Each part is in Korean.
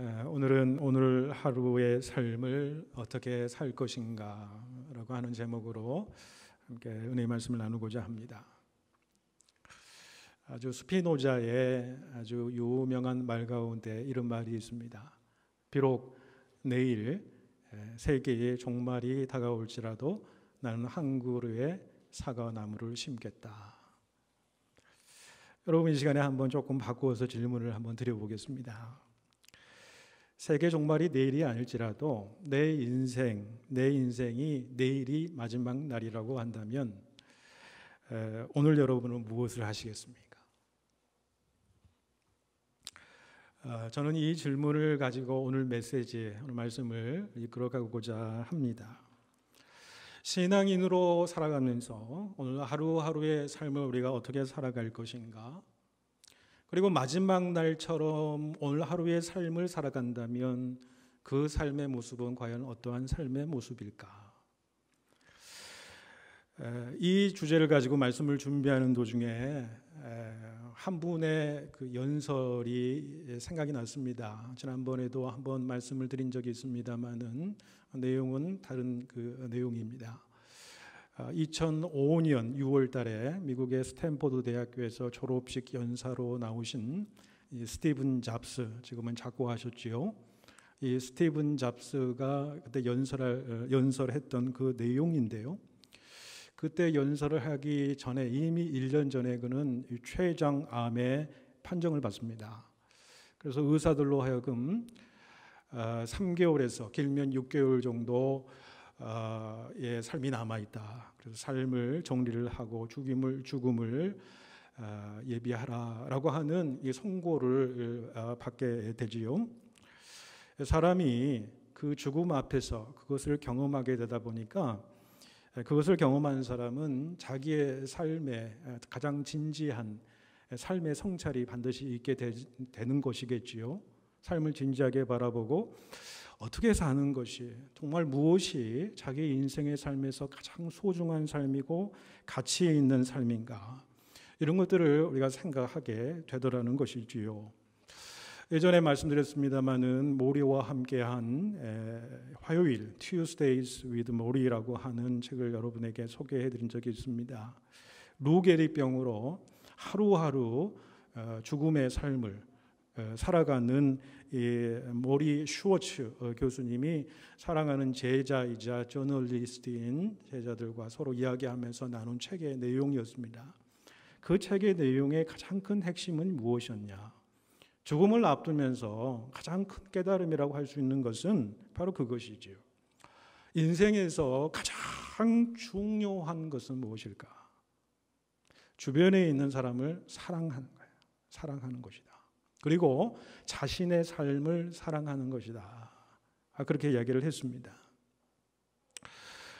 오늘은 오늘 하루의 삶을 어떻게 살 것인가 라고 하는 제목으로 함께 은혜의 말씀을 나누고자 합니다. 아주 스피노자의 아주 유명한 말 가운데 이런 말이 있습니다. 비록 내일 세계의 종말이 다가올지라도 나는 한 그루의 사과나무를 심겠다. 여러분, 이 시간에 한번 조금 바꾸어서 질문을 한번 드려보겠습니다. 세계 종말이 내일이 아닐지라도 내 인생이 내일이 마지막 날이라고 한다면 오늘 여러분은 무엇을 하시겠습니까? 저는 이 질문을 가지고 오늘 오늘 말씀을 이끌어가고자 합니다. 신앙인으로 살아가면서 오늘 하루하루의 삶을 우리가 어떻게 살아갈 것인가? 그리고 마지막 날처럼 오늘 하루의 삶을 살아간다면 그 삶의 모습은 과연 어떠한 삶의 모습일까? 이 주제를 가지고 말씀을 준비하는 도중에 한 분의 그 연설이 생각이 났습니다. 지난번에도 한번 말씀을 드린 적이 있습니다만은 내용은 다른 그 내용입니다. 2005년 6월 달에 미국의 스탠포드 대학교에서 졸업식 연사로 나오신 이 스티븐 잡스, 지금은 작고하셨지요. 이 스티븐 잡스가 그때 연설했던 그 내용인데요. 그때 연설을 하기 전에 이미 1년 전에 그는 췌장암의 판정을 받습니다. 그래서 의사들로 하여금 3개월에서 길면 6개월 정도 의 삶이 남아있다. 그래서 삶을 정리를 하고 죽음을 예비하라라고 하는 이 선고를 받게 되지요. 사람이 그 죽음 앞에서 그것을 경험하게 되다 보니까 그것을 경험한 사람은 자기의 삶에 가장 진지한 삶의 성찰이 반드시 있게 되는 것이겠지요. 삶을 진지하게 바라보고 어떻게 사는 것이, 정말 무엇이 자기 인생의 삶에서 가장 소중한 삶이고 가치 있는 삶인가, 이런 것들을 우리가 생각하게 되더라는 것이지요. 예전에 말씀드렸습니다마는 모리와 함께한 화요일 Tuesdays with 모리라고 하는 책을 여러분에게 소개해드린 적이 있습니다. 루 게리병으로 하루하루 죽음의 삶을 살아가는 이 모리 슈워츠 교수님이 사랑하는 제자이자 저널리스트인 제자들과 서로 이야기하면서 나눈 책의 내용이었습니다. 그 책의 내용의 가장 큰 핵심은 무엇이었냐? 죽음을 앞두면서 가장 큰 깨달음이라고 할 수 있는 것은 바로 그것이지요. 인생에서 가장 중요한 것은 무엇일까? 주변에 있는 사람을 사랑하는 거예요. 사랑하는 것이다. 그리고 자신의 삶을 사랑하는 것이다. 그렇게 이야기를 했습니다.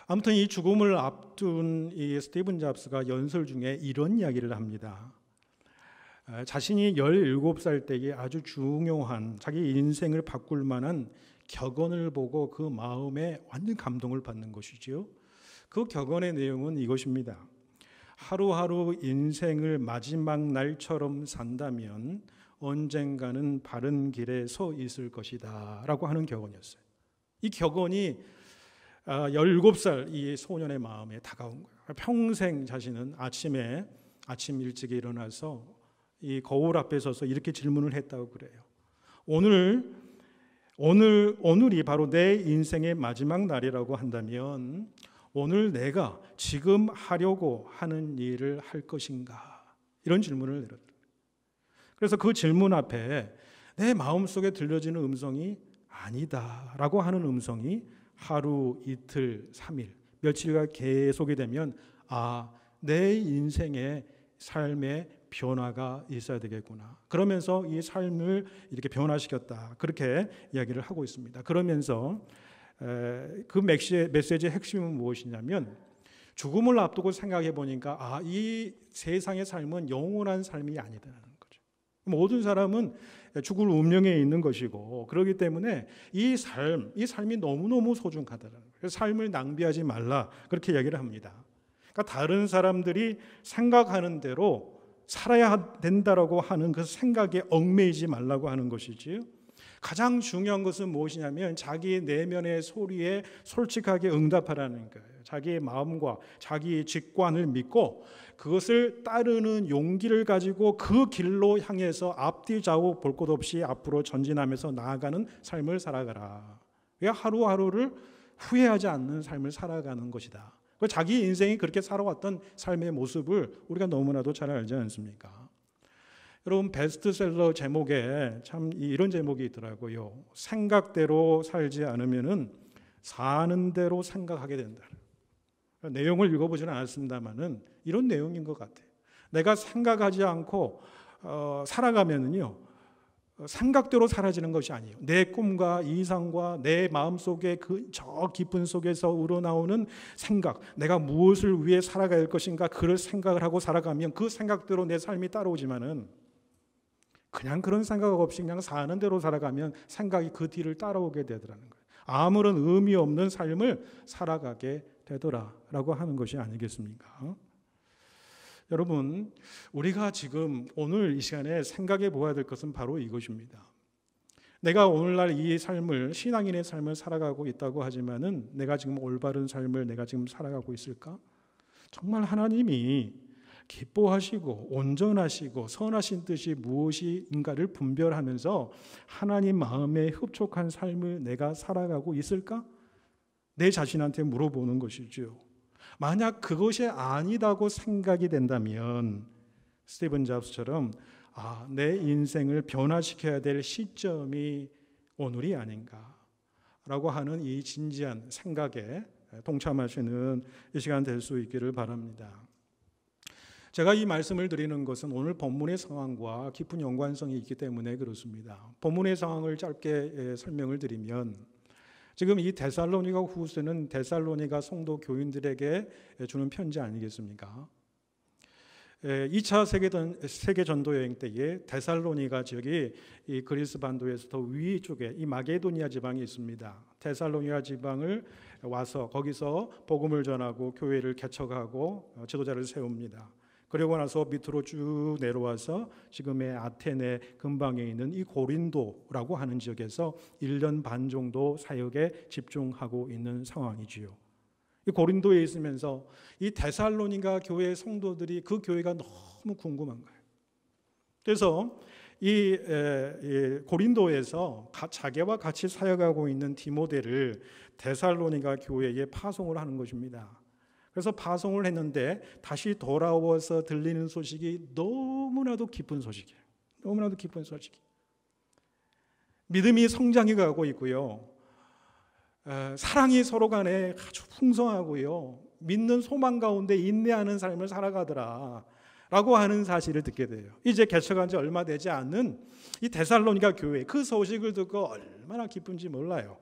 아무튼 이 죽음을 앞둔 이 스티븐 잡스가 연설 중에 이런 이야기를 합니다. 자신이 17살 때에 아주 중요한 자기 인생을 바꿀 만한 격언을 보고 그 마음에 완전 감동을 받는 것이지요. 그 격언의 내용은 이것입니다. 하루하루 인생을 마지막 날처럼 산다면 언젠가는 바른 길에 서 있을 것이다 라고 하는 격언이었어요. 이 격언이 17살 이 소년의 마음에 다가온 거예요. 평생 자신은 아침 일찍 일어나서 이 거울 앞에 서서 이렇게 질문을 했다고 그래요. 오늘이 바로 내 인생의 마지막 날이라고 한다면 오늘 내가 지금 하려고 하는 일을 할 것인가? 이런 질문을 내렸다. 그래서 그 질문 앞에 내 마음속에 들려지는 음성이 아니다라고 하는 음성이 하루, 이틀, 3일, 며칠간 계속이 되면 내 인생의 삶의 변화가 있어야 되겠구나. 그러면서 이 삶을 이렇게 변화시켰다. 그렇게 이야기를 하고 있습니다. 그러면서 그 메시지의 핵심은 무엇이냐면 죽음을 앞두고 생각해 보니까 이 세상의 삶은 영원한 삶이 아니다라는 거죠. 모든 사람은 죽을 운명에 있는 것이고 그렇기 때문에 이 삶이 너무너무 소중하다는 거예요. 그래서 삶을 낭비하지 말라 그렇게 이야기를 합니다. 그러니까 다른 사람들이 생각하는 대로 살아야 된다라고 하는 그 생각에 얽매이지 말라고 하는 것이지요. 가장 중요한 것은 무엇이냐면 자기 내면의 소리에 솔직하게 응답하라는 거예요. 자기의 마음과 자기의 직관을 믿고 그것을 따르는 용기를 가지고 그 길로 향해서 앞뒤 좌우 볼 것 없이 앞으로 전진하면서 나아가는 삶을 살아가라. 하루하루를 후회하지 않는 삶을 살아가는 것이다. 자기 인생이 그렇게 살아왔던 삶의 모습을 우리가 너무나도 잘 알지 않습니까? 여러분, 베스트셀러 제목에 참 이런 제목이 있더라고요. 생각대로 살지 않으면은 사는 대로 생각하게 된다. 내용을 읽어보지는 않았습니다만은 이런 내용인 것 같아요. 내가 생각하지 않고 살아가면은요, 생각대로 사라지는 것이 아니에요. 내 꿈과 이상과 내 마음속에 저 깊은 속에서 우러나오는 생각, 내가 무엇을 위해 살아갈 것인가, 그걸 생각을 하고 살아가면 그 생각대로 내 삶이 따라오지만은 그냥 그런 생각 없이 그냥 사는 대로 살아가면 생각이 그 뒤를 따라오게 되더라는 거예요. 아무런 의미 없는 삶을 살아가게 되더라라고 하는 것이 아니겠습니까? 여러분, 우리가 지금 오늘 이 시간에 생각해 보아야 될 것은 바로 이것입니다. 내가 오늘날 이 삶을, 신앙인의 삶을 살아가고 있다고 하지만은 내가 지금 올바른 삶을 내가 지금 살아가고 있을까? 정말 하나님이 기뻐하시고 온전하시고 선하신 뜻이 무엇인가를 분별하면서 하나님 마음에 흡족한 삶을 내가 살아가고 있을까? 내 자신한테 물어보는 것이죠. 만약 그것이 아니다고 생각이 된다면 스티븐 잡스처럼 내 인생을 변화시켜야 될 시점이 오늘이 아닌가라고 하는 이 진지한 생각에 동참하시는 이 시간 될 수 있기를 바랍니다. 제가 이 말씀을 드리는 것은 오늘 본문의 상황과 깊은 연관성이 있기 때문에 그렇습니다. 본문의 상황을 짧게 설명을 드리면 지금 이 데살로니가 후서는 데살로니가 성도 교인들에게 주는 편지 아니겠습니까? 2차 세계전도 여행 때에 데살로니가 지역이 이 그리스 반도에서 더 위쪽에 이 마게도니아 지방이 있습니다. 데살로니아 지방을 와서 거기서 복음을 전하고 교회를 개척하고 지도자를 세웁니다. 그리고 나서 밑으로 쭉 내려와서 지금의 아테네 근방에 있는 이 고린도라고 하는 지역에서 1년 반 정도 사역에 집중하고 있는 상황이지요. 이 고린도에 있으면서 이 데살로니가 교회 성도들이 그 교회가 너무 궁금한 거예요. 그래서 이 고린도에서 자기와 같이 사역하고 있는 디모데를 데살로니가 교회에 파송을 하는 것입니다. 그래서 파송을 했는데 다시 돌아와서 들리는 소식이 너무나도 기쁜 소식이에요. 너무나도 기쁜 소식. 믿음이 성장해 가고 있고요. 사랑이 서로 간에 아주 풍성하고요. 믿는 소망 가운데 인내하는 삶을 살아가더라 라고 하는 사실을 듣게 돼요. 이제 개척한 지 얼마 되지 않은 이 데살로니가 교회, 그 소식을 듣고 얼마나 기쁜지 몰라요.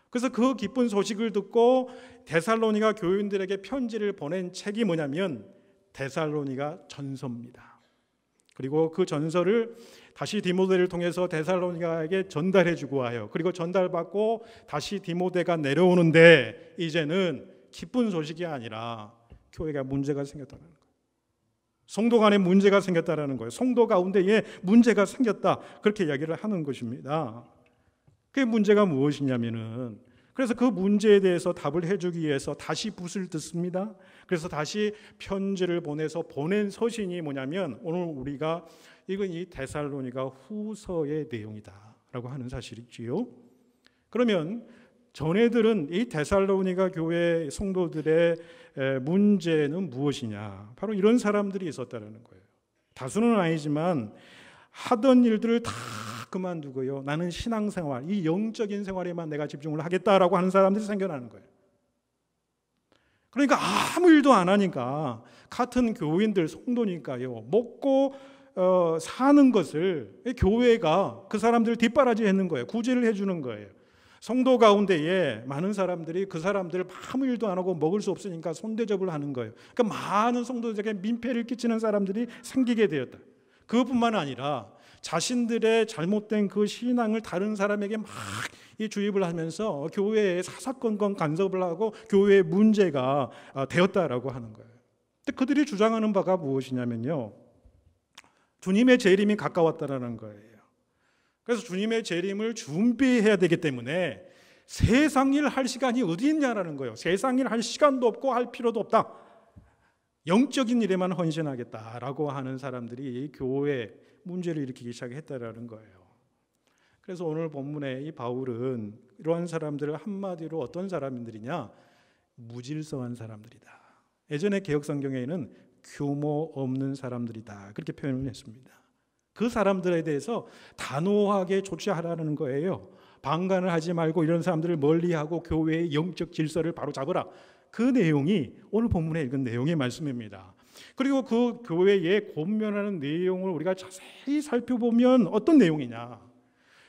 그래서 그 기쁜 소식을 듣고 데살로니가 교인들에게 편지를 보낸 책이 뭐냐면 데살로니가 전서입니다. 그리고 그 전서를 다시 디모데를 통해서 데살로니가에게 전달해 주고 와요. 그리고 전달받고 다시 디모데가 내려오는데 이제는 기쁜 소식이 아니라 교회가 문제가 생겼다는 거예요. 성도 간에 문제가 생겼다는 거예요. 성도 가운데에 문제가 생겼다, 그렇게 이야기를 하는 것입니다. 그 문제가 무엇이냐면은, 그래서 그 문제에 대해서 답을 해주기 위해서 다시 붓을 뜯습니다. 그래서 다시 편지를 보내서 보낸 서신이 뭐냐면 오늘 우리가 이건 이 데살로니가 후서의 내용이다라고 하는 사실이지요. 그러면 전해들은 이 데살로니가 교회 성도들의 문제는 무엇이냐? 바로 이런 사람들이 있었다는 거예요. 다수는 아니지만 하던 일들을 다 그만두고요, 나는 신앙생활, 이 영적인 생활에만 내가 집중을 하겠다라고 하는 사람들이 생겨나는 거예요. 그러니까 아무 일도 안 하니까 같은 교인들, 성도니까요, 먹고 사는 것을 교회가 그 사람들을 뒷바라지 하는 거예요. 구제를 해주는 거예요. 성도 가운데에 많은 사람들이 그 사람들을 아무 일도 안 하고 먹을 수 없으니까 손대접을 하는 거예요. 그러니까 많은 성도들에게 민폐를 끼치는 사람들이 생기게 되었다. 그것뿐만 아니라 자신들의 잘못된 그 신앙을 다른 사람에게 막 이 주입을 하면서 교회에 사사건건 간섭을 하고 교회에 문제가 되었다라고 하는 거예요. 근데 그들이 주장하는 바가 무엇이냐면요, 주님의 재림이 가까웠다라는 거예요. 그래서 주님의 재림을 준비해야 되기 때문에 세상 일 할 시간이 어디 있냐라는 거예요. 세상 일 할 시간도 없고 할 필요도 없다. 영적인 일에만 헌신하겠다라고 하는 사람들이 교회에 문제를 일으키기 시작했다라는 거예요. 그래서 오늘 본문에 이 바울은 이러한 사람들을 한마디로 어떤 사람들이냐? 무질서한 사람들이다. 예전에 개혁성경에는 규모 없는 사람들이다. 그렇게 표현을 했습니다. 그 사람들에 대해서 단호하게 조치하라는 거예요. 방관을 하지 말고 이런 사람들을 멀리하고 교회의 영적 질서를 바로 잡으라. 그 내용이 오늘 본문에 읽은 내용의 말씀입니다. 그리고 그 교회에 권면하는 내용을 우리가 자세히 살펴보면 어떤 내용이냐?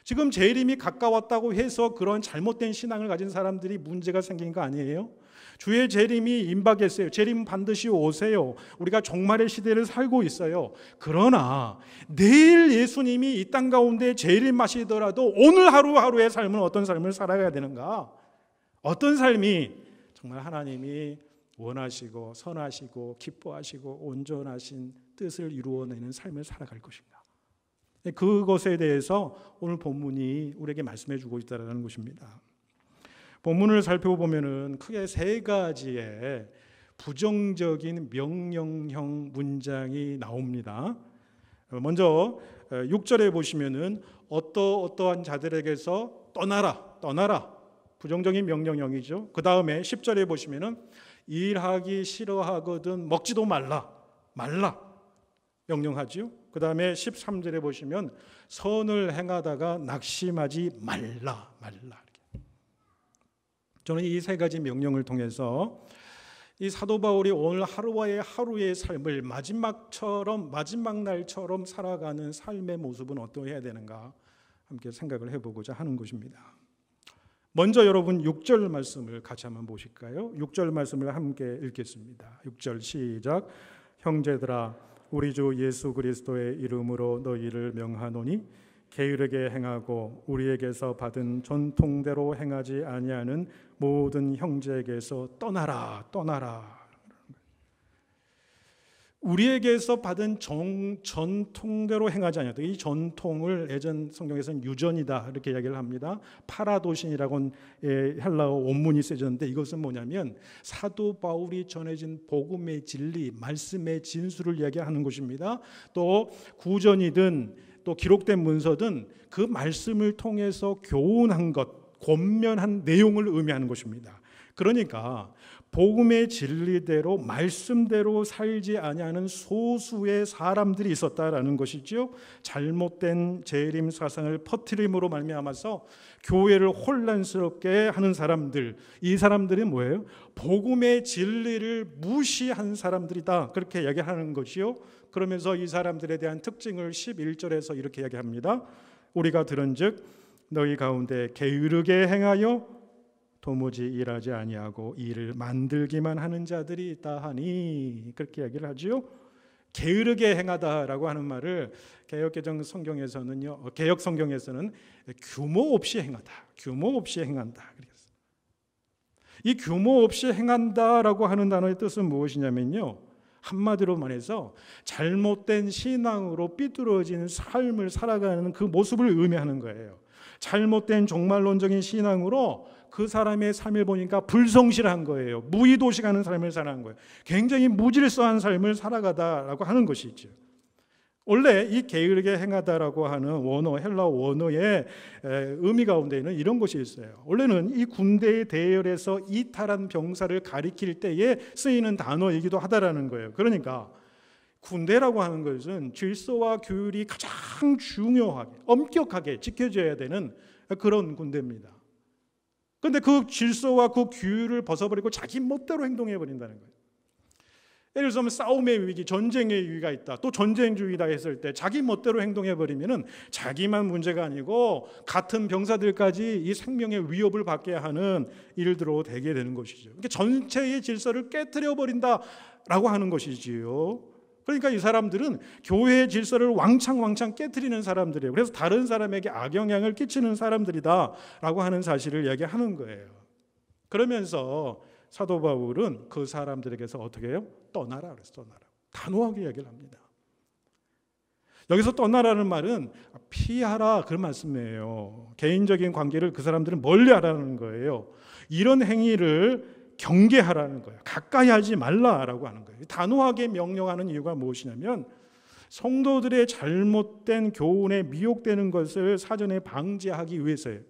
지금 재림이 가까웠다고 해서 그런 잘못된 신앙을 가진 사람들이 문제가 생긴 거 아니에요? 주의 재림이 임박했어요. 재림 반드시 오세요. 우리가 종말의 시대를 살고 있어요. 그러나 내일 예수님이 이 땅 가운데 재림하시더라도 오늘 하루하루의 삶은 어떤 삶을 살아가야 되는가? 어떤 삶이 정말 하나님이 원하시고 선하시고 기뻐하시고 온전하신 뜻을 이루어내는 삶을 살아갈 것인가? 그것에 대해서 오늘 본문이 우리에게 말씀해 주고 있다는 것입니다. 본문을 살펴보면은 크게 세 가지의 부정적인 명령형 문장이 나옵니다. 먼저 6절에 보시면은 어떠한 자들에게서 떠나라 부정적인 명령형이죠. 그 다음에 10절에 보시면은 일하기 싫어하거든 먹지도 말라 명령하지요. 그 다음에 13절에 보시면 선을 행하다가 낙심하지 말라. 저는 이 세 가지 명령을 통해서 이 사도 바울이 오늘 하루의 삶을 마지막 날처럼 살아가는 삶의 모습은 어떠해야 되는가 함께 생각을 해보고자 하는 것입니다. 먼저 여러분 6절 말씀을 같이 한번 보실까요? 6절 말씀을 함께 읽겠습니다. 6절 시작. 형제들아 우리 주 예수 그리스도의 이름으로 너희를 명하노니 게으르게 행하고 우리에게서 받은 전통대로 행하지 아니하는 모든 형제에게서 떠나라. 우리에게서 받은 전통대로 행하지 아니하다. 이 전통을 예전 성경에서는 유전이다 이렇게 이야기를 합니다. 파라도신이라고 헬라어 원문이 쓰여졌는데 이것은 뭐냐면 사도 바울이 전해진 복음의 진리, 말씀의 진수를 이야기하는 것입니다. 또 구전이든 또 기록된 문서든 그 말씀을 통해서 교훈한 것, 권면한 내용을 의미하는 것입니다. 그러니까 복음의 진리대로 말씀대로 살지 아니하는 소수의 사람들이 있었다라는 것이죠. 잘못된 재림 사상을 퍼뜨림으로 말미암아서 교회를 혼란스럽게 하는 사람들, 이 사람들이 뭐예요? 복음의 진리를 무시한 사람들이다 그렇게 이야기하는 것이요. 그러면서 이 사람들에 대한 특징을 11절에서 이렇게 이야기합니다. 우리가 들은즉 너희 가운데 게으르게 행하여 도무지 일하지 아니하고 일을 만들기만 하는 자들이 있다 하니 그렇게 이야기를 하지요. 게으르게 행하다라고 하는 말을 개역 성경에서는 규모 없이 행한다. 이 규모 없이 행한다라고 하는 단어의 뜻은 무엇이냐면요. 한마디로 말해서 잘못된 신앙으로 삐뚤어진 삶을 살아가는 그 모습을 의미하는 거예요. 잘못된 종말론적인 신앙으로 그 사람의 삶을 보니까 불성실한 거예요. 무의도식하는 삶을 살아가는 거예요. 굉장히 무질서한 삶을 살아가다라고 하는 것이죠. 원래 이 게으르게 행하다라고 하는 원어, 헬라어 원어의 의미 가운데에는 이런 것이 있어요. 원래는 이 군대의 대열에서 이탈한 병사를 가리킬 때에 쓰이는 단어이기도 하다라는 거예요. 그러니까 군대라고 하는 것은 질서와 규율이 가장 중요하게, 엄격하게 지켜져야 되는 그런 군대입니다. 그런데 그 질서와 그 규율을 벗어버리고 자기 멋대로 행동해버린다는 거예요. 예를 들면 싸움의 위기, 전쟁의 위기가 있다. 또 전쟁주의다 했을 때 자기 멋대로 행동해버리면 자기만 문제가 아니고 같은 병사들까지 이 생명의 위협을 받게 하는 일들로 되게 되는 것이죠. 그러니까 전체의 질서를 깨트려버린다라고 하는 것이지요. 그러니까 이 사람들은 교회의 질서를 왕창 깨트리는 사람들이에요. 그래서 다른 사람에게 악영향을 끼치는 사람들이다라고 하는 사실을 이야기하는 거예요. 그러면서 사도 바울은 그 사람들에게서 어떻게 해요? 떠나라 그래서 떠나라. 단호하게 이야기를 합니다. 여기서 떠나라는 말은 피하라 그런 말씀이에요. 개인적인 관계를 그 사람들은 멀리하라는 거예요. 이런 행위를 경계하라는 거예요. 가까이 하지 말라라고 하는 거예요. 단호하게 명령하는 이유가 무엇이냐면 성도들의 잘못된 교훈에 미혹되는 것을 사전에 방지하기 위해서예요.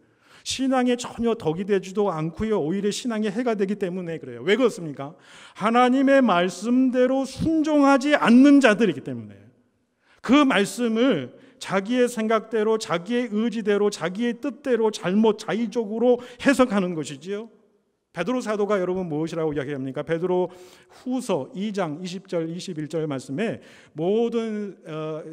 신앙에 전혀 덕이 되지도 않고요. 오히려 신앙에 해가 되기 때문에 그래요. 왜 그렇습니까? 하나님의 말씀대로 순종하지 않는 자들이기 때문에 그 말씀을 자기의 생각대로, 자기의 의지대로, 자기의 뜻대로 잘못 자의적으로 해석하는 것이지요. 베드로 사도가 여러분 무엇이라고 이야기합니까? 베드로 후서 2장 20절 21절 말씀에 모든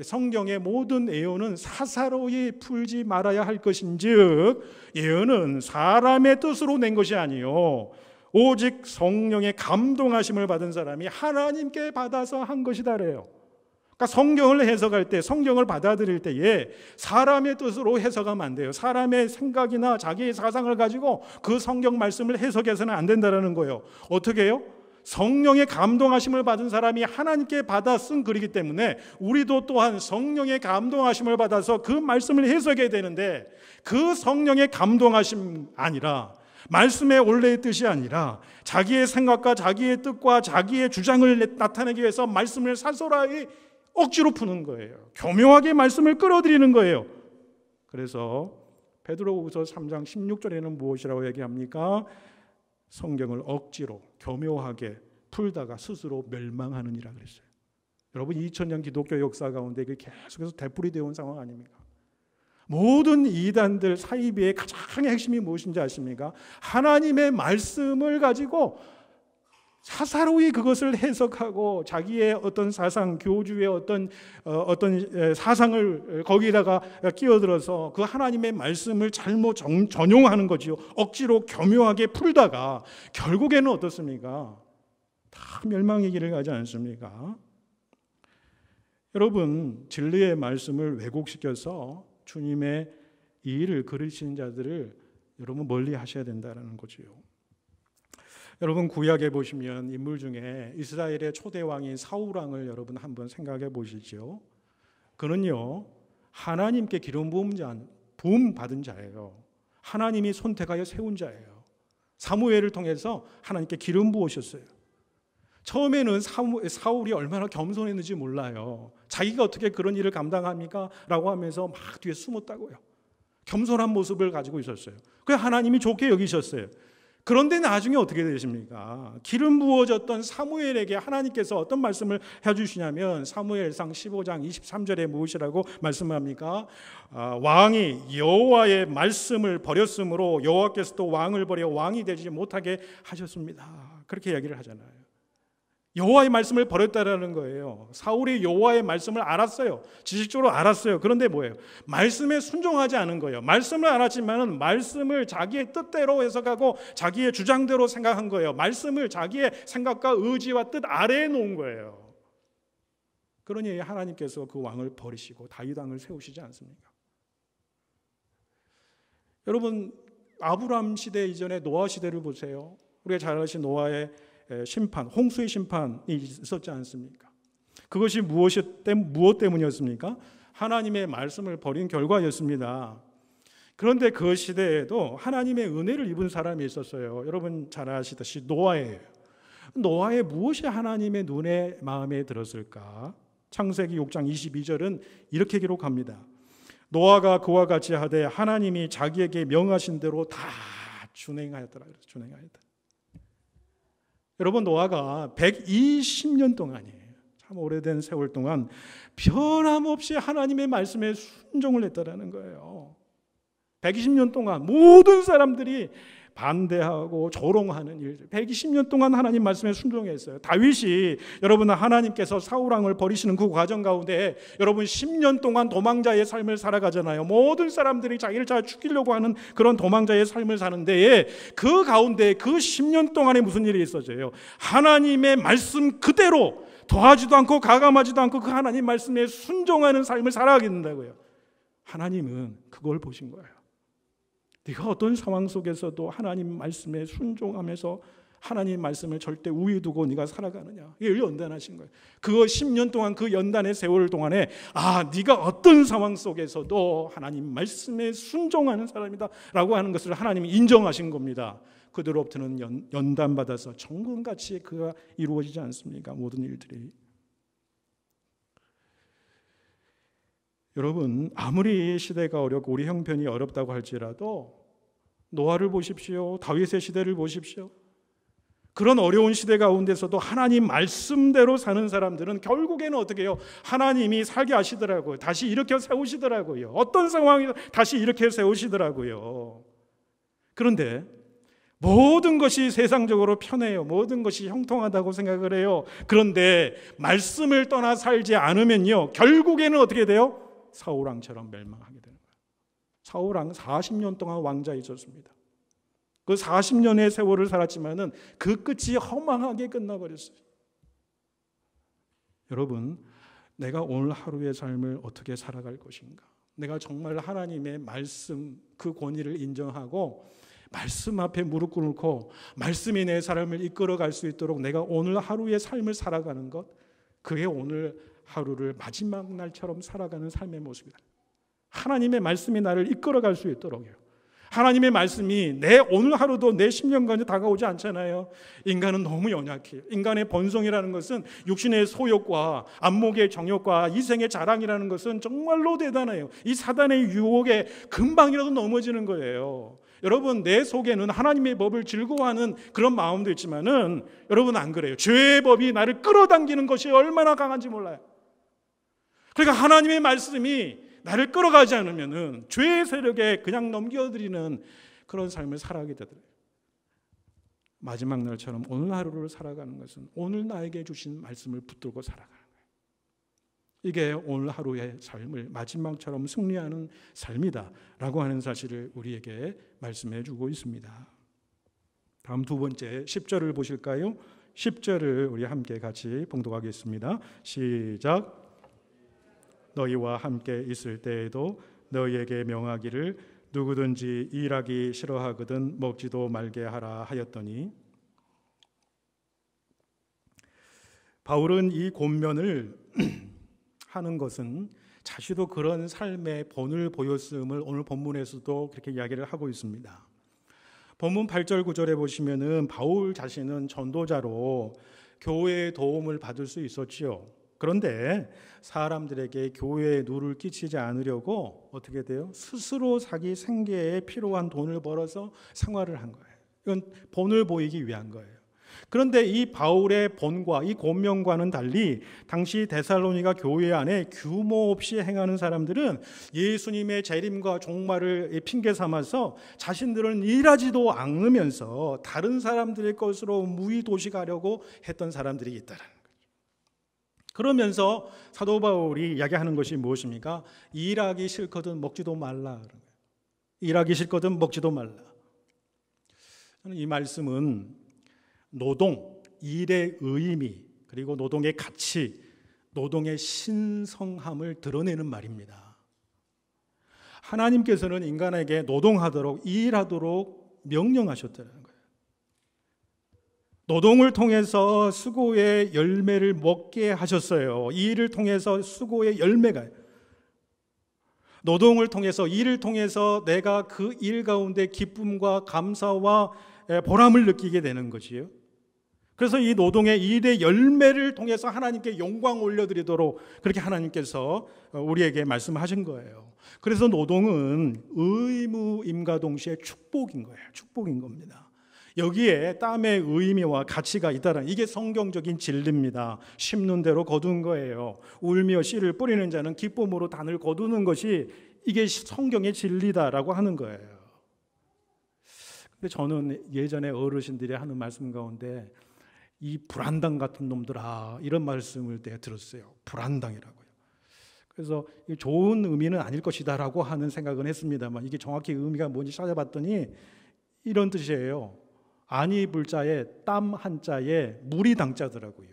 성경의 모든 예언은 사사로이 풀지 말아야 할 것인즉 예언은 사람의 뜻으로 낸 것이 아니요 오직 성령의 감동하심을 받은 사람이 하나님께 받아서 한 것이다 그래요. 그러니까 성경을 해석할 때, 성경을 받아들일 때에 사람의 뜻으로 해석하면 안 돼요. 사람의 생각이나 자기의 사상을 가지고 그 성경 말씀을 해석해서는 안 된다는 거예요. 어떻게 해요? 성령의 감동하심을 받은 사람이 하나님께 받아 쓴 글이기 때문에 우리도 또한 성령의 감동하심을 받아서 그 말씀을 해석해야 되는데 그 성령의 감동하심 아니라 말씀의 원래의 뜻이 아니라 자기의 생각과 자기의 뜻과 자기의 주장을 나타내기 위해서 말씀을 사소라이 억지로 푸는 거예요. 교묘하게 말씀을 끌어들이는 거예요. 그래서 베드로후서 3장 16절에는 무엇이라고 얘기합니까? 성경을 억지로 교묘하게 풀다가 스스로 멸망하느니라 그랬어요. 여러분 2000년 기독교 역사 가운데 이게 계속해서 되풀이되어 온 상황 아닙니까? 모든 이단들 사이비의 가장 핵심이 무엇인지 아십니까? 하나님의 말씀을 가지고 사사로이 그것을 해석하고 자기의 어떤 사상, 교주의 어떤 사상을 거기다가 끼어들어서 그 하나님의 말씀을 잘못 전용하는 거지요. 억지로 교묘하게 풀다가 결국에는 어떻습니까? 다 멸망의 길을 가지 않습니까? 여러분, 진리의 말씀을 왜곡시켜서 주님의 이 일을 그르치는 자들을 여러분 멀리 하셔야 된다는 거지요. 여러분 구약에 보시면 인물 중에 이스라엘의 초대 왕인 사울 왕을 여러분 한번 생각해 보시죠. 그는요 하나님께 기름 부음 받은 자예요. 하나님이 선택하여 세운 자예요. 사무엘을 통해서 하나님께 기름 부으셨어요. 처음에는 사울이 얼마나 겸손했는지 몰라요. 자기가 어떻게 그런 일을 감당합니까? 라고 하면서 막 뒤에 숨었다고요. 겸손한 모습을 가지고 있었어요. 그래서 하나님이 좋게 여기셨어요. 그런데 나중에 어떻게 되십니까? 기름 부어졌던 사무엘에게 하나님께서 어떤 말씀을 해주시냐면 사무엘상 15장 23절에 무엇이라고 말씀합니까? 왕이 여호와의 말씀을 버렸으므로 여호와께서도 왕을 버려 왕이 되지 못하게 하셨습니다. 그렇게 이야기를 하잖아요. 여호와의 말씀을 버렸다라는 거예요. 사울이 여호와의 말씀을 알았어요. 지식적으로 알았어요. 그런데 뭐예요? 말씀에 순종하지 않은 거예요. 말씀을 알았지만 말씀을 자기의 뜻대로 해석하고 자기의 주장대로 생각한 거예요. 말씀을 자기의 생각과 의지와 뜻 아래에 놓은 거예요. 그러니 하나님께서 그 왕을 버리시고 다윗 왕을 세우시지 않습니까? 여러분 아브라함 시대 이전에 노아 시대를 보세요. 우리가 잘 아시는 노아의 심판, 홍수의 심판이 있었지 않습니까? 그것이 무엇 때문이었습니까? 하나님의 말씀을 버린 결과였습니다. 그런데 그 시대에도 하나님의 은혜를 입은 사람이 있었어요. 여러분 잘 아시듯이 노아예요. 노아의 무엇이 하나님의 눈에 마음에 들었을까? 창세기 6장 22절은 이렇게 기록합니다. 노아가 그와 같이 하되 하나님이 자기에게 명하신 대로 다 준행하였더라. 준행하였다. 여러분 노아가 120년 동안이에요. 참 오래된 세월 동안 변함없이 하나님의 말씀에 순종을 했다라는 거예요. 120년 동안 모든 사람들이 반대하고 조롱하는 일들 120년 동안 하나님 말씀에 순종했어요. 다윗이 여러분 하나님께서 사울 왕을 버리시는 그 과정 가운데 여러분 10년 동안 도망자의 삶을 살아가잖아요. 모든 사람들이 자기를 잘 죽이려고 하는 그런 도망자의 삶을 사는데 그 가운데 그 10년 동안에 무슨 일이 있었어요? 하나님의 말씀 그대로 더하지도 않고 가감하지도 않고 그 하나님 말씀에 순종하는 삶을 살아가게 된다고요. 하나님은 그걸 보신 거예요. 네가 어떤 상황 속에서도 하나님 말씀에 순종하면서 하나님 말씀을 절대 우위에 두고 네가 살아가느냐? 이게 연단하신 거예요. 그 10년 동안 그 연단의 세월 동안에 네가 어떤 상황 속에서도 하나님 말씀에 순종하는 사람이다 라고 하는 것을 하나님이 인정하신 겁니다. 그들로부터는 연단받아서 정금같이 그가 이루어지지 않습니까? 모든 일들이. 여러분, 아무리 시대가 어렵고 우리 형편이 어렵다고 할지라도 노아를 보십시오. 다윗의 시대를 보십시오. 그런 어려운 시대 가운데서도 하나님 말씀대로 사는 사람들은 결국에는 어떻게 해요? 하나님이 살게 하시더라고요. 다시 일으켜 세우시더라고요. 어떤 상황에서 다시 일으켜 세우시더라고요. 그런데 모든 것이 세상적으로 편해요. 모든 것이 형통하다고 생각을 해요. 그런데 말씀을 떠나 살지 않으면요, 결국에는 어떻게 돼요? 사울왕처럼 멸망하게 되는 거예요. 사울왕 40년 동안 왕자에 있었습니다. 그 40년의 세월을 살았지만은 그 끝이 허망하게 끝나버렸어요. 여러분, 내가 오늘 하루의 삶을 어떻게 살아갈 것인가? 내가 정말 하나님의 말씀 그 권위를 인정하고 말씀 앞에 무릎 꿇고 말씀이 내 삶을 이끌어갈 수 있도록 내가 오늘 하루의 삶을 살아가는 것, 그게 오늘 하루를 마지막 날처럼 살아가는 삶의 모습이다. 하나님의 말씀이 나를 이끌어갈 수 있도록요. 하나님의 말씀이 내 오늘 하루도 내 10년간이 다가오지 않잖아요. 인간은 너무 연약해요. 인간의 본성이라는 것은 육신의 소욕과 안목의 정욕과 이생의 자랑이라는 것은 정말로 대단해요. 이 사단의 유혹에 금방이라도 넘어지는 거예요. 여러분, 내 속에는 하나님의 법을 즐거워하는 그런 마음도 있지만은 여러분 안 그래요. 죄의 법이 나를 끌어당기는 것이 얼마나 강한지 몰라요. 그러니까 하나님의 말씀이 나를 끌어가지 않으면은 죄의 세력에 그냥 넘겨드리는 그런 삶을 살아가게 되더라고요. 마지막 날처럼 오늘 하루를 살아가는 것은 오늘 나에게 주신 말씀을 붙들고 살아가는 거예요. 이게 오늘 하루의 삶을 마지막처럼 승리하는 삶이다라고 하는 사실을 우리에게 말씀해 주고 있습니다. 다음 두 번째 10절을 보실까요? 10절을 우리 함께 같이 봉독하겠습니다. 시작. 너희와 함께 있을 때에도 너희에게 명하기를 누구든지 일하기 싫어하거든 먹지도 말게 하라 하였더니, 바울은 이 권면을 하는 것은 자신도 그런 삶의 본을 보였음을 오늘 본문에서도 그렇게 이야기를 하고 있습니다. 본문 8절 9절에 보시면은 바울 자신은 전도자로 교회의 도움을 받을 수 있었지요. 그런데 사람들에게 교회에 누를 끼치지 않으려고 어떻게 돼요? 스스로 자기 생계에 필요한 돈을 벌어서 생활을 한 거예요. 이건 본을 보이기 위한 거예요. 그런데 이 바울의 본과 이 권면과는 달리 당시 데살로니가 교회 안에 규모 없이 행하는 사람들은 예수님의 재림과 종말을 핑계 삼아서 자신들은 일하지도 않으면서 다른 사람들의 것으로 무의도식하려고 했던 사람들이 있다는 거예요. 그러면서 사도 바울이 이야기하는 것이 무엇입니까? 일하기 싫거든 먹지도 말라. 일하기 싫거든 먹지도 말라. 저는 이 말씀은 노동, 일의 의미, 그리고 노동의 가치, 노동의 신성함을 드러내는 말입니다. 하나님께서는 인간에게 노동하도록, 일하도록 명령하셨다는 거예요. 노동을 통해서 수고의 열매를 먹게 하셨어요. 이 일을 통해서 수고의 열매가, 노동을 통해서, 일을 통해서 내가 그 일 가운데 기쁨과 감사와 보람을 느끼게 되는 것이에요. 그래서 이 노동의 일의 열매를 통해서 하나님께 영광 올려드리도록 그렇게 하나님께서 우리에게 말씀하신 거예요. 그래서 노동은 의무임과 동시에 축복인 거예요. 축복인 겁니다. 여기에 땀의 의미와 가치가 있다는, 이게 성경적인 진리입니다. 심는 대로 거둔 거예요. 울며 씨를 뿌리는 자는 기쁨으로 단을 거두는 것이 이게 성경의 진리다라고 하는 거예요. 근데 저는 예전에 어르신들이 하는 말씀 가운데 이 불안당 같은 놈들아, 이런 말씀을 내가 들었어요. 불안당이라고요. 그래서 좋은 의미는 아닐 것이다라고 하는 생각은 했습니다만, 이게 정확히 의미가 뭔지 찾아봤더니 이런 뜻이에요. 아니 불자에 땀 한자에 무리 당자더라고요.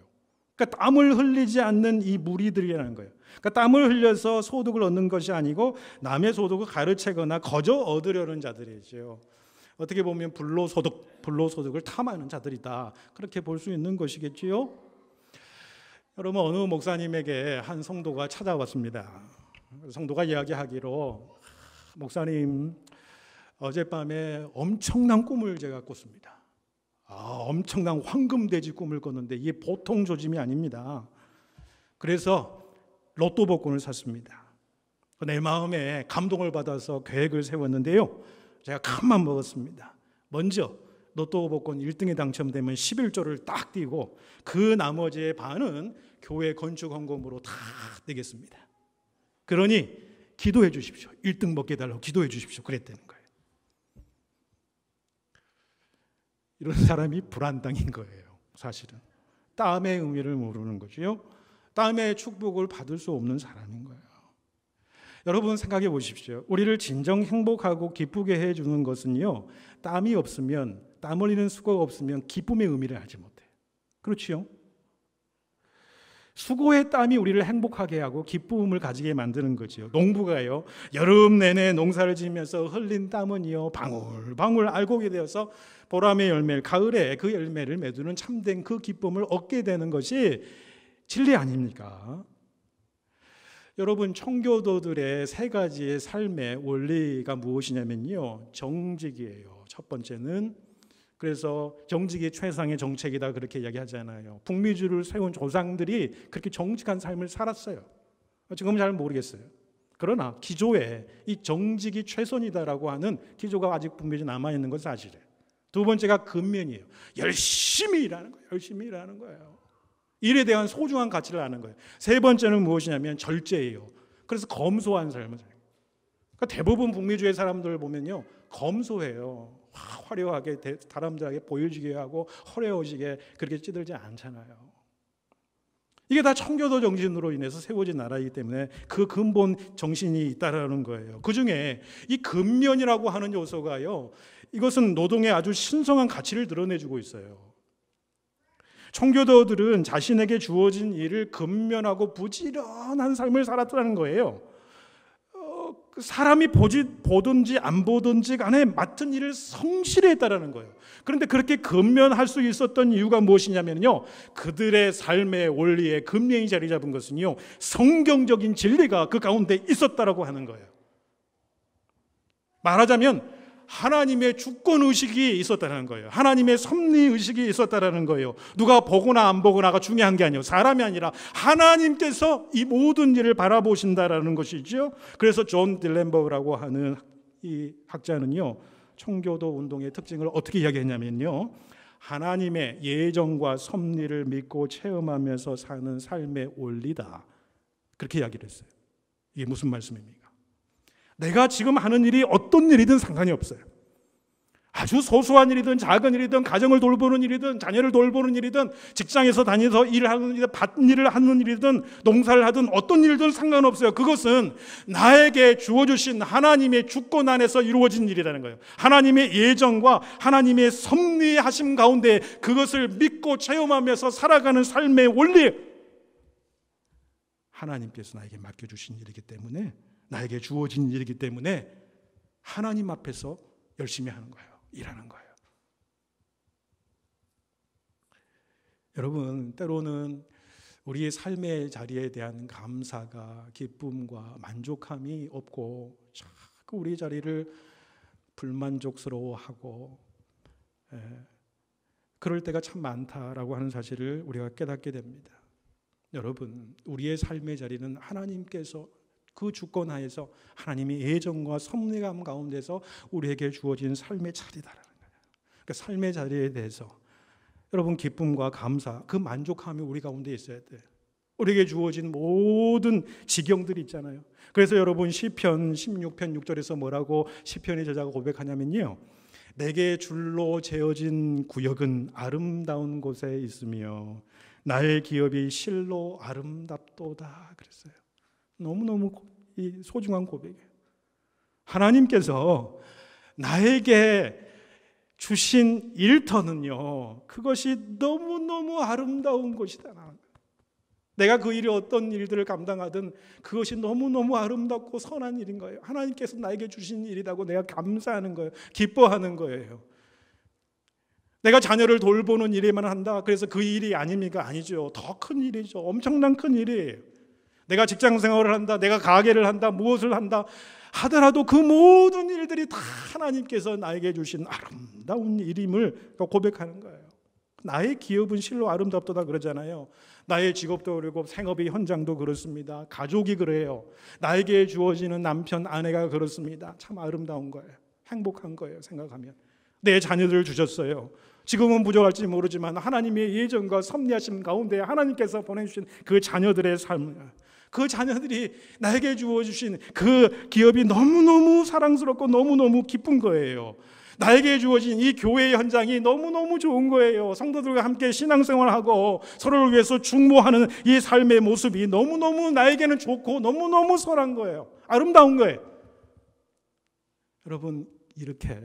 그러니까 땀을 흘리지 않는 이 무리들이라는 거예요. 그러니까 땀을 흘려서 소득을 얻는 것이 아니고 남의 소득을 가르치거나 거저 얻으려는 자들이죠. 어떻게 보면 불로소득을 탐하는 자들이다. 그렇게 볼 수 있는 것이겠지요. 여러분, 어느 목사님에게 한 성도가 찾아왔습니다. 성도가 이야기하기로, 목사님, 어젯밤에 엄청난 꿈을 제가 꿨습니다. 엄청난 황금돼지 꿈을 꿨는데 이게 보통 조짐이 아닙니다. 그래서 로또 복권을 샀습니다. 내 마음에 감동을 받아서 계획을 세웠는데요, 제가 큰 맘 먹었습니다. 먼저 로또 복권 1등에 당첨되면 11조를 딱 띄고 그 나머지의 반은 교회 건축 헌금으로 다 떼겠습니다. 그러니 기도해 주십시오. 1등 먹게 해달라고 기도해 주십시오. 그랬다는 거예요. 이런 사람이 불안당인 거예요. 사실은 땀의 의미를 모르는 거죠. 땀의 축복을 받을 수 없는 사람인 거예요. 여러분, 생각해 보십시오. 우리를 진정 행복하고 기쁘게 해주는 것은요, 땀이 없으면, 땀 흘리는 수고가 없으면 기쁨의 의미를 하지 못해요. 그렇지요? 수고의 땀이 우리를 행복하게 하고 기쁨을 가지게 만드는 거죠. 농부가요, 여름 내내 농사를 지으면서 흘린 땀은요, 방울방울 알곡이 되어서 보람의 열매를, 가을에 그 열매를 맺는 참된 그 기쁨을 얻게 되는 것이 진리 아닙니까? 여러분, 청교도들의 세 가지의 삶의 원리가 무엇이냐면요, 정직이에요. 첫 번째는, 그래서 정직이 최상의 정책이다 그렇게 이야기하잖아요. 북미주를 세운 조상들이 그렇게 정직한 삶을 살았어요. 지금은 잘 모르겠어요. 그러나 기조에 이 정직이 최선이다라고 하는 기조가 아직 북미주에 남아있는 건 사실이에요. 두 번째가 근면이에요. 열심히 일하는 거예요. 열심히 일하는 거예요. 일에 대한 소중한 가치를 아는 거예요. 세 번째는 무엇이냐면 절제예요. 그래서 검소한 삶을 살아요. 그러니까 대부분 북미주의 사람들 보면요, 검소해요. 화려하게 사람들에게 보여지게 하고 허례어지게 그렇게 찌들지 않잖아요. 이게 다 청교도 정신으로 인해서 세워진 나라이기 때문에 그 근본 정신이 있다라는 거예요. 그중에 이 근면이라고 하는 요소가요, 이것은 노동의 아주 신성한 가치를 드러내주고 있어요. 청교도들은 자신에게 주어진 일을 근면하고 부지런한 삶을 살았다는 거예요. 사람이 보든지 안 보든지 간에 맡은 일을 성실히 했다는 거예요. 그런데 그렇게 근면할 수 있었던 이유가 무엇이냐면요, 그들의 삶의 원리에 근면이 자리 잡은 것은요, 성경적인 진리가 그 가운데 있었다라고 하는 거예요. 말하자면 하나님의 주권의식이 있었다는 거예요. 하나님의 섭리의식이 있었다는 거예요. 누가 보거나 안 보거나가 중요한 게 아니에요. 사람이 아니라 하나님께서 이 모든 일을 바라보신다라는 것이죠. 그래서 존 딜렌버그라고 하는 이 학자는요, 청교도 운동의 특징을 어떻게 이야기했냐면요, 하나님의 예정과 섭리를 믿고 체험하면서 사는 삶의 원리다, 그렇게 이야기를 했어요. 이게 무슨 말씀입니까? 내가 지금 하는 일이 어떤 일이든 상관이 없어요. 아주 소소한 일이든 작은 일이든 가정을 돌보는 일이든 자녀를 돌보는 일이든 직장에서 다니면서 일을 하는 일이든 밭일을 하는 일이든 농사를 하든 어떤 일든 상관없어요. 그것은 나에게 주어주신 하나님의 주권 안에서 이루어진 일이라는 거예요. 하나님의 예정과 하나님의 섭리하심 가운데 그것을 믿고 체험하면서 살아가는 삶의 원리, 하나님께서 나에게 맡겨주신 일이기 때문에, 나에게 주어진 일이기 때문에 하나님 앞에서 열심히 하는 거예요. 일하는 거예요. 여러분, 때로는 우리의 삶의 자리에 대한 감사가, 기쁨과 만족함이 없고 자꾸 우리 자리를 불만족스러워하고 그럴 때가 참 많다라고 하는 사실을 우리가 깨닫게 됩니다. 여러분, 우리의 삶의 자리는 하나님께서 그 주권 하에서 하나님의 예정과 섭리감 가운데서 우리에게 주어진 삶의 자리다라는 거예요. 그러니까 삶의 자리에 대해서 여러분, 기쁨과 감사, 그 만족함이 우리 가운데 있어야 돼요. 우리에게 주어진 모든 지경들이 있잖아요. 그래서 여러분, 시편 16편 6절에서 뭐라고 시편의 저자가 고백하냐면요, 내게 줄로 재어진 구역은 아름다운 곳에 있으며 나의 기업이 실로 아름답도다 그랬어요. 너무너무 소중한 고백이에요. 하나님께서 나에게 주신 일터는요, 그것이 너무너무 아름다운 것이다. 내가 그 일이 어떤 일들을 감당하든 그것이 너무너무 아름답고 선한 일인 거예요. 하나님께서 나에게 주신 일이라고 내가 감사하는 거예요. 기뻐하는 거예요. 내가 자녀를 돌보는 일에만 한다, 그래서 그 일이 아닙니까? 아니죠. 더 큰 일이죠. 엄청난 큰 일이에요. 내가 직장 생활을 한다, 내가 가게를 한다, 무엇을 한다 하더라도 그 모든 일들이 다 하나님께서 나에게 주신 아름다운 일임을 고백하는 거예요. 나의 기업은 실로 아름답도다 그러잖아요. 나의 직업도 그리고 생업의 현장도 그렇습니다. 가족이 그래요. 나에게 주어지는 남편, 아내가 그렇습니다. 참 아름다운 거예요. 행복한 거예요. 생각하면 내 자녀들을 주셨어요. 지금은 부족할지 모르지만 하나님의 예정과 섭리하심 가운데 하나님께서 보내주신 그 자녀들의 삶, 그 자녀들이 나에게 주어주신 그 기업이 너무너무 사랑스럽고 너무너무 기쁜 거예요. 나에게 주어진 이 교회의 현장이 너무너무 좋은 거예요. 성도들과 함께 신앙생활하고 서로를 위해서 중보하는 이 삶의 모습이 너무너무 나에게는 좋고 너무너무 선한 거예요. 아름다운 거예요. 여러분, 이렇게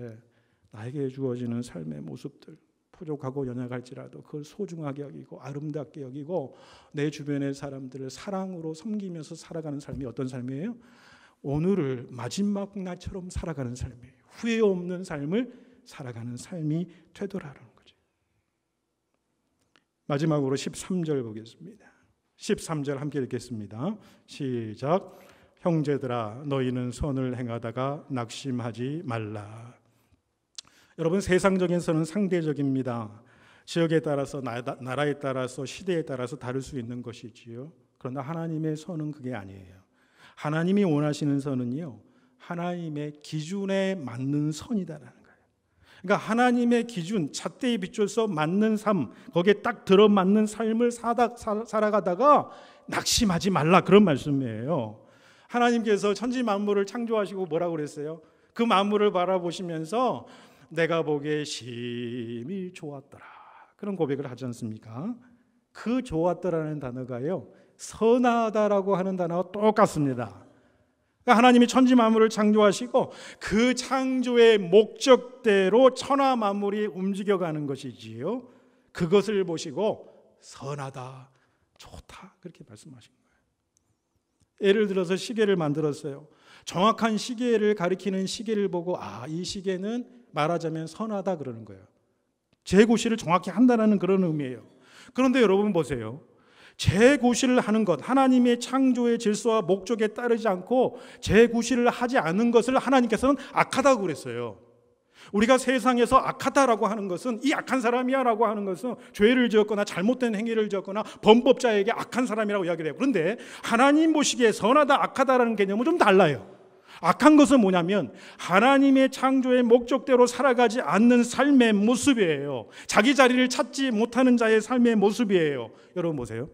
나에게 주어지는 삶의 모습들, 부족하고 연약할지라도 그걸 소중하게 여기고 아름답게 여기고 내 주변의 사람들을 사랑으로 섬기면서 살아가는 삶이 어떤 삶이에요? 오늘을 마지막 날처럼 살아가는 삶이에요. 후회 없는 삶을 살아가는 삶이 되더라는 거죠. 마지막으로 13절 보겠습니다. 13절 함께 읽겠습니다. 시작. 형제들아, 너희는 선을 행하다가 낙심하지 말라. 여러분, 세상적인 선은 상대적입니다. 지역에 따라서, 나라에 따라서, 시대에 따라서 다를 수 있는 것이지요. 그러나 하나님의 선은 그게 아니에요. 하나님이 원하시는 선은요, 하나님의 기준에 맞는 선이다라는 거예요. 그러니까 하나님의 기준, 잣대에 비춰서 맞는 삶, 거기에 딱 들어맞는 삶을 살아가다가 낙심하지 말라, 그런 말씀이에요. 하나님께서 천지 만물을 창조하시고 뭐라고 그랬어요? 그 만물을 바라보시면서 내가 보기에 심히 좋았더라, 그런 고백을 하지 않습니까? 그 좋았더라는 단어가요, 선하다라고 하는 단어와 똑같습니다. 그러니까 하나님이 천지 만물을 창조하시고 그 창조의 목적대로 천하 만물이 움직여가는 것이지요. 그것을 보시고 선하다, 좋다, 그렇게 말씀하신 거예요. 예를 들어서 시계를 만들었어요. 정확한 시계를 가리키는 시계를 보고 이 시계는 말하자면 선하다 그러는 거예요. 재고시를 정확히 한다는 그런 의미예요. 그런데 여러분 보세요. 재고시를 하는 것, 하나님의 창조의 질서와 목적에 따르지 않고 재고시를 하지 않은 것을 하나님께서는 악하다고 그랬어요. 우리가 세상에서 악하다라고 하는 것은, 이 악한 사람이야 라고 하는 것은 죄를 지었거나 잘못된 행위를 지었거나 범법자에게 악한 사람이라고 이야기를 해요. 그런데 하나님 보시기에 선하다, 악하다라는 개념은 좀 달라요. 악한 것은 뭐냐면 하나님의 창조의 목적대로 살아가지 않는 삶의 모습이에요. 자기 자리를 찾지 못하는 자의 삶의 모습이에요. 여러분 보세요.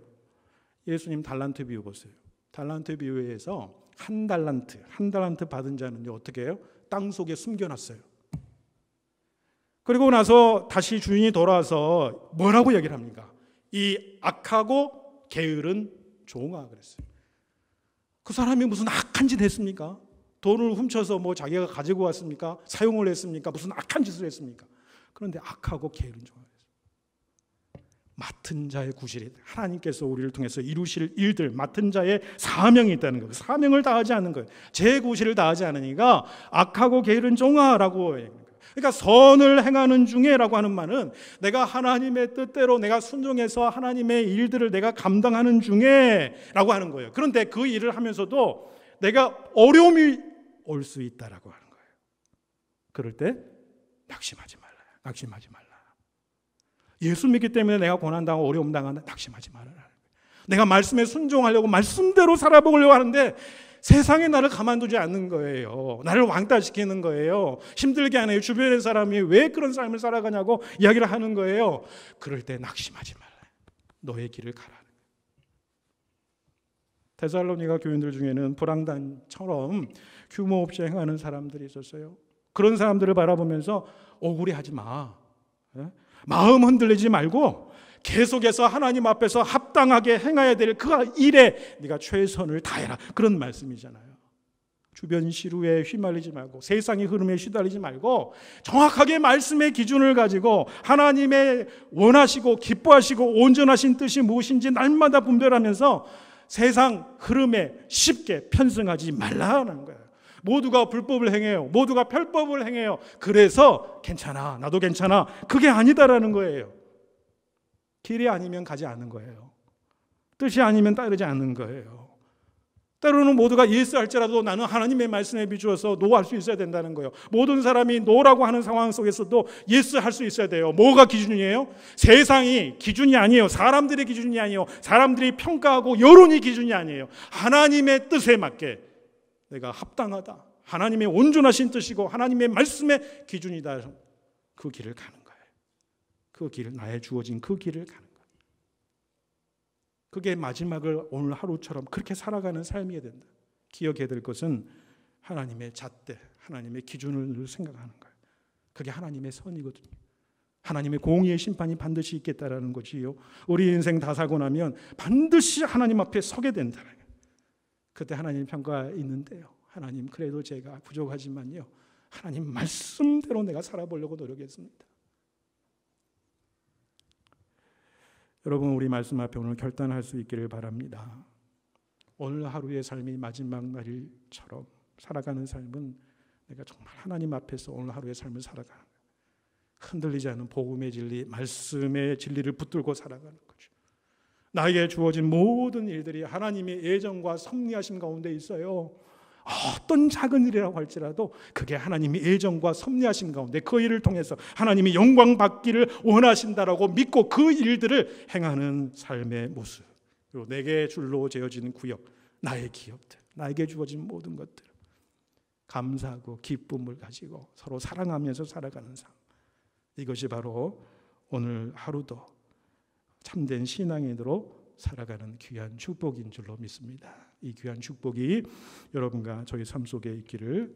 예수님 달란트 비유 보세요. 달란트 비유에서 한 달란트 받은 자는요, 어떻게 해요? 땅 속에 숨겨놨어요. 그리고 나서 다시 주인이 돌아와서 뭐라고 얘기를 합니까? 이 악하고 게으른 종아 그랬어요. 그 사람이 무슨 악한 짓 했습니까? 돈을 훔쳐서 자기가 가지고 왔습니까? 사용을 했습니까? 무슨 악한 짓을 했습니까? 그런데 악하고 게으른 종아. 맡은 자의 구실이, 하나님께서 우리를 통해서 이루실 일들, 맡은 자의 사명이 있다는 거예요. 사명을 다하지 않는 거예요. 제 구실을 다하지 않으니까 악하고 게으른 종아라고 해요. 그러니까 선을 행하는 중에라고 하는 말은 내가 하나님의 뜻대로 내가 순종해서 하나님의 일들을 내가 감당하는 중에라고 하는 거예요. 그런데 그 일을 하면서도 내가 어려움이 올 수 있다라고 하는 거예요. 그럴 때 낙심하지 말라. 낙심하지 말라. 예수 믿기 때문에 내가 고난당하고 어려움 당한다, 낙심하지 말아라. 내가 말씀에 순종하려고 말씀대로 살아보려고 하는데 세상에 나를 가만두지 않는 거예요. 나를 왕따시키는 거예요. 힘들게 하네요. 주변의 사람이 왜 그런 삶을 살아가냐고 이야기를 하는 거예요. 그럴 때 낙심하지 말라. 너의 길을 가라. 데살로니가 교인들 중에는 불황단처럼 규모 없이 행하는 사람들이 있었어요. 그런 사람들을 바라보면서 억울해하지 마. 마음 흔들리지 말고 계속해서 하나님 앞에서 합당하게 행해야 될 그 일에 네가 최선을 다해라, 그런 말씀이잖아요. 주변 시루에 휘말리지 말고 세상의 흐름에 휘달리지 말고 정확하게 말씀의 기준을 가지고 하나님의 원하시고 기뻐하시고 온전하신 뜻이 무엇인지 날마다 분별하면서 세상 흐름에 쉽게 편승하지 말라는 거예요. 모두가 불법을 행해요. 모두가 편법을 행해요. 그래서 괜찮아, 나도 괜찮아. 그게 아니다라는 거예요. 길이 아니면 가지 않는 거예요. 뜻이 아니면 따르지 않는 거예요. 때로는 모두가 예스 할지라도 나는 하나님의 말씀에 비추어서 노할 수 있어야 된다는 거예요. 모든 사람이 노라고 하는 상황 속에서도 예스 할 수 있어야 돼요. 뭐가 기준이에요? 세상이 기준이 아니에요. 사람들의 기준이 아니에요. 사람들이 평가하고 여론이 기준이 아니에요. 하나님의 뜻에 맞게 내가 합당하다, 하나님의 온전하신 뜻이고 하나님의 말씀의 기준이다, 그 길을 가는 거예요. 그 길을, 나의 주어진 그 길을 가는 거예요. 그게 마지막을 오늘 하루처럼 그렇게 살아가는 삶이어야 된다. 기억해야 될 것은 하나님의 잣대, 하나님의 기준을 늘 생각하는 거예요. 그게 하나님의 선이거든요. 하나님의 공의의 심판이 반드시 있겠다라는 거지요. 우리 인생 다 살고 나면 반드시 하나님 앞에 서게 된다는 거예요. 그때 하나님 평가 있는데요. 하나님, 그래도 제가 부족하지만요, 하나님 말씀대로 내가 살아보려고 노력했습니다. 여러분, 우리 말씀 앞에 오늘 결단할 수 있기를 바랍니다. 오늘 하루의 삶이 마지막 날일처럼 살아가는 삶은 내가 정말 하나님 앞에서 오늘 하루의 삶을 살아가는 거예요. 흔들리지 않은 복음의 진리, 말씀의 진리를 붙들고 살아가는 거죠. 나에게 주어진 모든 일들이 하나님의 예정과 섭리하심 가운데 있어요. 어떤 작은 일이라고 할지라도 그게 하나님의 예정과 섭리하심 가운데 그 일을 통해서 하나님이 영광 받기를 원하신다라고 믿고 그 일들을 행하는 삶의 모습, 그리고 내게 줄로 재어진 구역, 나의 기업들, 나에게 주어진 모든 것들, 감사하고 기쁨을 가지고 서로 사랑하면서 살아가는 삶, 이것이 바로 오늘 하루도 참된 신앙인으로 살아가는 귀한 축복인 줄로 믿습니다. 이 귀한 축복이 여러분과 저희 삶 속에 있기를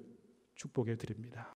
축복해 드립니다.